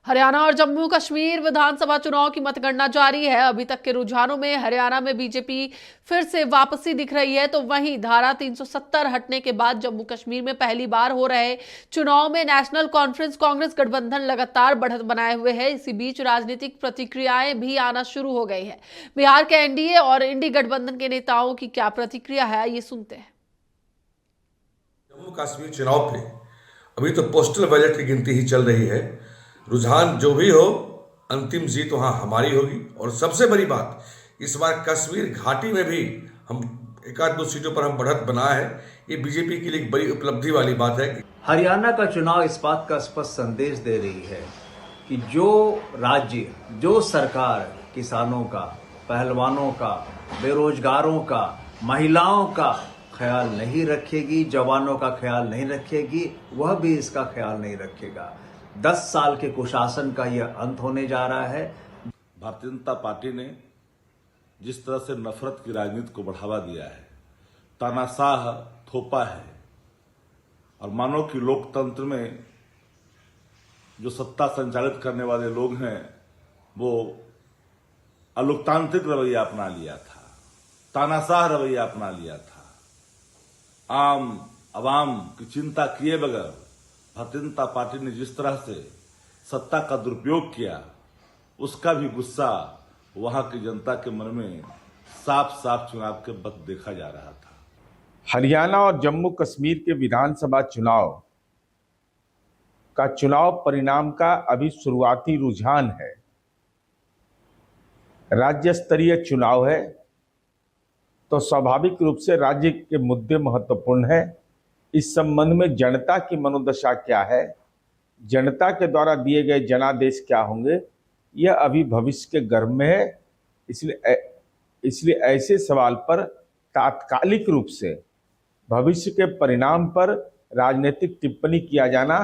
हरियाणा और जम्मू कश्मीर विधानसभा चुनाव की मतगणना जारी है। अभी तक के रुझानों में हरियाणा में बीजेपी फिर से वापसी दिख रही है, तो वहीं धारा 370 हटने के बाद जम्मू कश्मीर में पहली बार हो रहे चुनाव में नेशनल कॉन्फ्रेंस कांग्रेस गठबंधन लगातार बढ़त बनाए हुए है। इसी बीच राजनीतिक प्रतिक्रियाएं भी आना शुरू हो गई है। बिहार के एनडीए और इंडी गठबंधन के नेताओं की क्या प्रतिक्रिया है, ये सुनते हैं। जम्मू कश्मीर चुनाव पे अभी तो पोस्टल बैलेट की गिनती ही चल रही है। रुझान जो भी हो, अंतिम जीत वहां हमारी होगी। और सबसे बड़ी बात, इस बार कश्मीर घाटी में भी हम एक आध दो सीटों पर हम बढ़त बनाए हैं। ये बीजेपी के लिए एक बड़ी उपलब्धि वाली बात है। हरियाणा का चुनाव इस बात का स्पष्ट संदेश दे रही है कि जो राज्य, जो सरकार किसानों का, पहलवानों का, बेरोजगारों का, महिलाओं का ख्याल नहीं रखेगी, जवानों का ख्याल नहीं रखेगी, वह भी इसका ख्याल नहीं रखेगा। 10 साल के कुशासन का यह अंत होने जा रहा है। भारतीय जनता पार्टी ने जिस तरह से नफरत की राजनीति को बढ़ावा दिया है, तानाशाह थोपा है, और मानो कि लोकतंत्र में जो सत्ता संचालित करने वाले लोग हैं वो अलोकतांत्रिक रवैया अपना लिया था, तानाशाह रवैया अपना लिया था। आम आवाम की चिंता किए बगैर भारतीय जनता पार्टी ने जिस तरह से सत्ता का दुरुपयोग किया, उसका भी गुस्सा वहां की जनता के मन में साफ साफ चुनाव के वक्त देखा जा रहा था। हरियाणा और जम्मू कश्मीर के विधानसभा चुनाव परिणाम का अभी शुरुआती रुझान है। राज्य स्तरीय चुनाव है तो स्वाभाविक रूप से राज्य के मुद्दे महत्वपूर्ण है। इस संबंध में जनता की मनोदशा क्या है, जनता के द्वारा दिए गए जनादेश क्या होंगे, यह अभी भविष्य के गर्भ में है। इसलिए ऐसे सवाल पर तात्कालिक रूप से भविष्य के परिणाम पर राजनीतिक टिप्पणी किया जाना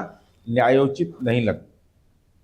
न्यायोचित नहीं लगता।